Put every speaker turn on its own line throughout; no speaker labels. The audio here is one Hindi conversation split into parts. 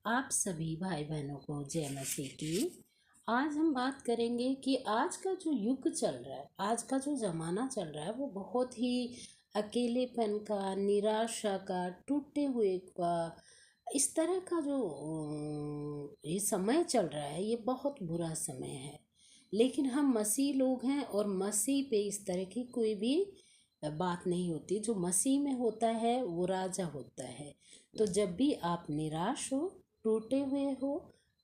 आप सभी भाई बहनों को जय मसीह की। आज हम बात करेंगे कि आज का जो युग चल रहा है, आज का जो ज़माना चल रहा है, वो बहुत ही अकेलेपन का, निराशा का, टूटे हुए का, इस तरह का जो ये समय चल रहा है, ये बहुत बुरा समय है। लेकिन हम मसीह लोग हैं और मसीह पे इस तरह की कोई भी बात नहीं होती। जो मसीह में होता है वो राजा होता है। तो जब भी आप निराश हो, टूटे हुए हो,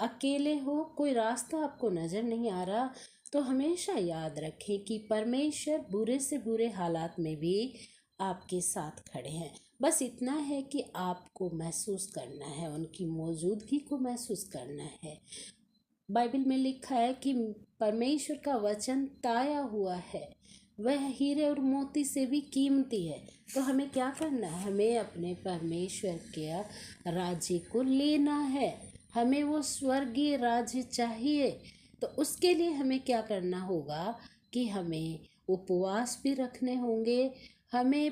अकेले हो, कोई रास्ता आपको नज़र नहीं आ रहा, तो हमेशा याद रखें कि परमेश्वर बुरे से बुरे हालात में भी आपके साथ खड़े हैं। बस इतना है कि आपको महसूस करना है, उनकी मौजूदगी को महसूस करना है। बाइबल में लिखा है कि परमेश्वर का वचन ताया हुआ है, वह हीरे और मोती से भी कीमती है। तो हमें क्या करना है? हमें अपने परमेश्वर के राज्य को लेना है। हमें वो स्वर्गीय राज्य चाहिए। तो उसके लिए हमें क्या करना होगा कि हमें उपवास भी रखने होंगे, हमें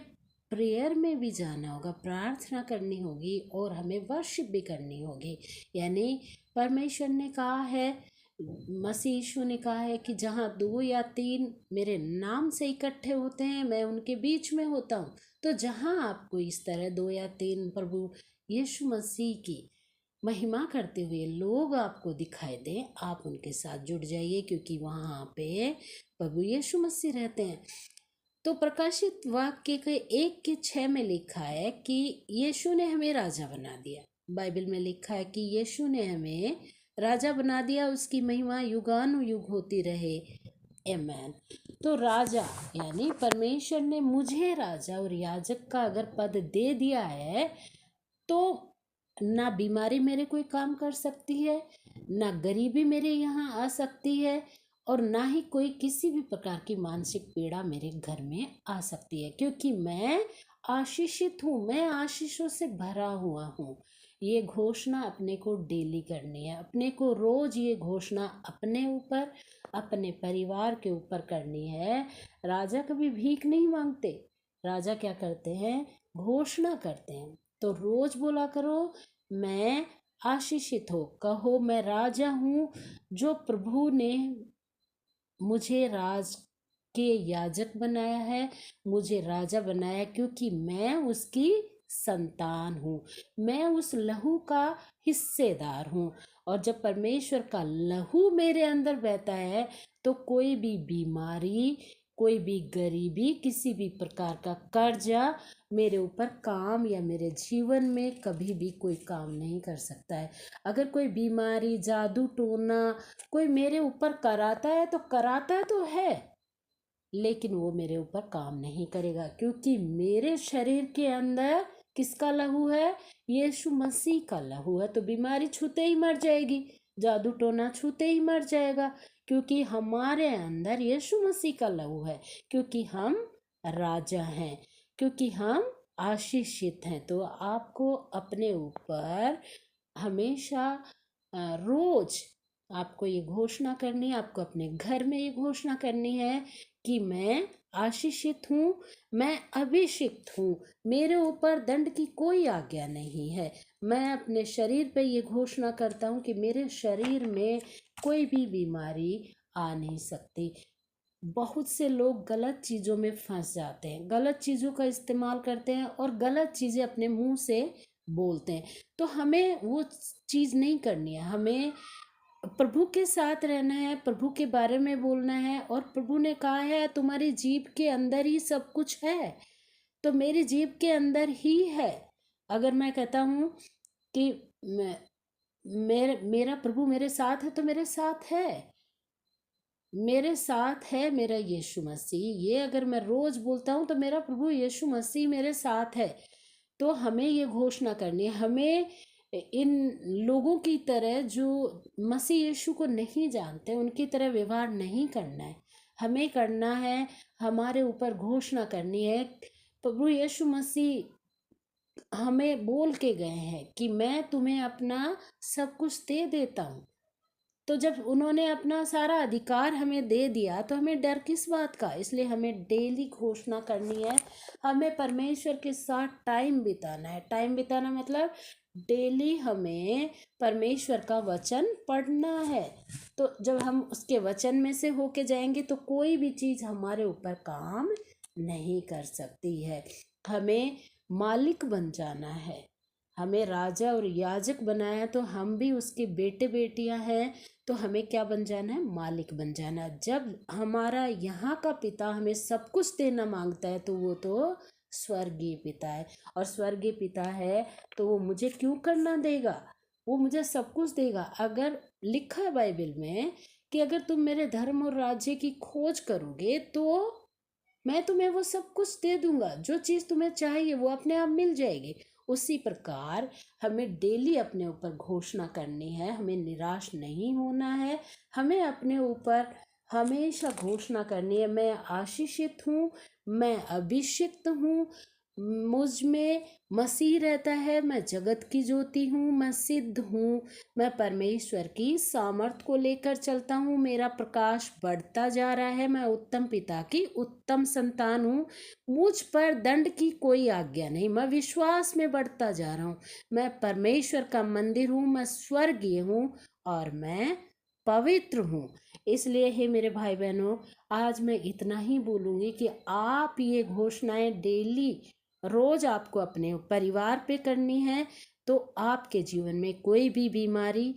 प्रेयर में भी जाना होगा, प्रार्थना करनी होगी और हमें वर्शिप भी करनी होगी। यानी परमेश्वर ने कहा है, मसीह यीशु ने कहा है कि जहाँ 2 या 3 मेरे नाम से इकट्ठे होते हैं, मैं उनके बीच में होता हूँ। तो जहाँ आपको इस तरह 2 या 3 प्रभु यीशु मसीह की महिमा करते हुए लोग आपको दिखाई दें, आप उनके साथ जुड़ जाइए, क्योंकि वहाँ पे प्रभु यीशु मसीह रहते हैं। तो प्रकाशित वाक्य के 1:6 में लिखा है कि यीशु ने हमें राजा बना दिया। बाइबल में लिखा है कि यीशु ने हमें राजा बना दिया, उसकी महिमा युगानुयुग होती रहे। आमीन। तो राजा यानी परमेश्वर ने मुझे राजा और याजक का अगर पद दे दिया है, तो ना बीमारी मेरे कोई काम कर सकती है, ना गरीबी मेरे यहाँ आ सकती है, और ना ही कोई किसी भी प्रकार की मानसिक पीड़ा मेरे घर में आ सकती है, क्योंकि मैं आशीषित हूँ, मैं आशीषों से भरा हुआ हूँ। ये घोषणा अपने को डेली करनी है, अपने को रोज ये घोषणा अपने ऊपर, अपने परिवार के ऊपर करनी है। राजा कभी भीख नहीं मांगते, राजा क्या करते हैं? घोषणा करते हैं। तो रोज बोला करो, मैं आशीषित हो, कहो मैं राजा हूँ, जो प्रभु ने मुझे राज के याजक बनाया है, मुझे राजा बनाया, क्योंकि मैं उसकी संतान हूँ, मैं उस लहू का हिस्सेदार हूँ। और जब परमेश्वर का लहू मेरे अंदर बहता है, तो कोई भी बीमारी, कोई भी गरीबी, किसी भी प्रकार का कर्जा मेरे ऊपर काम या मेरे जीवन में कभी भी कोई काम नहीं कर सकता है। अगर कोई बीमारी, जादू टोना कोई मेरे ऊपर कराता है तो है, लेकिन वो मेरे ऊपर काम नहीं करेगा, क्योंकि मेरे शरीर के अंदर किसका लहू है? यीशु मसीह का लहू है। तो बीमारी छूते ही मर जाएगी, जादू टोना छूते ही मर जाएगा, क्योंकि हमारे अंदर यीशु मसीह का लहू है, क्योंकि हम राजा हैं, क्योंकि हम आशीषित हैं। तो आपको अपने ऊपर हमेशा रोज आपको ये घोषणा करनी है, आपको अपने घर में ये घोषणा करनी है कि मैं आशीषित हूँ, मैं अभिषिक्त हूँ, मेरे ऊपर दंड की कोई आज्ञा नहीं है। मैं अपने शरीर पे ये घोषणा करता हूँ कि मेरे शरीर में कोई भी बीमारी आ नहीं सकती। बहुत से लोग गलत चीज़ों में फंस जाते हैं, गलत चीज़ों का इस्तेमाल करते हैं और गलत चीज़ें अपने मुंह से बोलते हैं। तो हमें वो चीज़ नहीं करनी है, हमें प्रभु के साथ रहना है, प्रभु के बारे में बोलना है। और प्रभु ने कहा है, तुम्हारी जीभ के अंदर ही सब कुछ है। तो मेरी जीभ के अंदर ही है। अगर मैं कहता हूँ कि मेरा प्रभु मेरे साथ है, तो मेरे साथ है, मेरे साथ है मेरा यीशु मसीह। ये अगर मैं रोज बोलता हूँ तो मेरा प्रभु यीशु मसीह मेरे साथ है। तो हमें ये घोषणा करनी है। हमें इन लोगों की तरह जो मसीह यीशु को नहीं जानते, उनकी तरह व्यवहार नहीं करना है। हमें करना है, हमारे ऊपर घोषणा करनी है। प्रभु यीशु मसीह हमें बोल के गए हैं कि मैं तुम्हें अपना सब कुछ दे देता हूँ। तो जब उन्होंने अपना सारा अधिकार हमें दे दिया, तो हमें डर किस बात का? इसलिए हमें डेली घोषणा करनी है। हमें परमेश्वर के साथ टाइम बिताना है। टाइम बिताना मतलब डेली हमें परमेश्वर का वचन पढ़ना है। तो जब हम उसके वचन में से होके जाएंगे तो कोई भी चीज़ हमारे ऊपर काम नहीं कर सकती है। हमें मालिक बन जाना है। हमें राजा और याजक बनाया तो हम भी उसके बेटे बेटियां हैं। तो हमें क्या बन जाना है? मालिक बन जाना है। जब हमारा यहाँ का पिता हमें सब कुछ देना मांगता है तो वो तो स्वर्गीय पिता है। और स्वर्गीय पिता है तो वो मुझे क्यों करना देगा? वो मुझे सब कुछ देगा। अगर लिखा है बाइबल में कि अगर तुम मेरे धर्म और राज्य की खोज करोगे तो मैं तुम्हें वो सब कुछ दे दूंगा। जो चीज़ तुम्हें चाहिए वो अपने आप मिल जाएगी। उसी प्रकार हमें डेली अपने ऊपर घोषणा करनी है। हमें निराश नहीं होना है। हमें अपने ऊपर हमेशा घोषणा करनी है, मैं आशीषित हूँ, मैं अभिषिक्त हूँ, मुझ में मसीह रहता है, मैं जगत की ज्योति हूँ, मैं सिद्ध हूँ, मैं परमेश्वर की सामर्थ को लेकर चलता हूँ, मेरा प्रकाश बढ़ता जा रहा है, मैं उत्तम पिता की उत्तम संतान हूँ, मुझ पर दंड की कोई आज्ञा नहीं, मैं विश्वास में बढ़ता जा रहा हूँ, मैं परमेश्वर का मंदिर हूँ, मैं स्वर्गीय हूँ और मैं पवित्र हूँ। इसलिए हे मेरे भाई बहनों, आज मैं इतना ही बोलूँगी कि आप ये घोषणाएं डेली रोज आपको अपने परिवार पे करनी है तो आपके जीवन में कोई भी बीमारी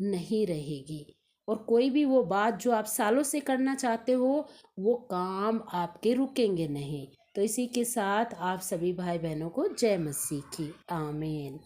नहीं रहेगी। और कोई भी वो बात जो आप सालों से करना चाहते हो वो काम आपके रुकेंगे नहीं। तो इसी के साथ आप सभी भाई बहनों को जय मसीह की। आमीन।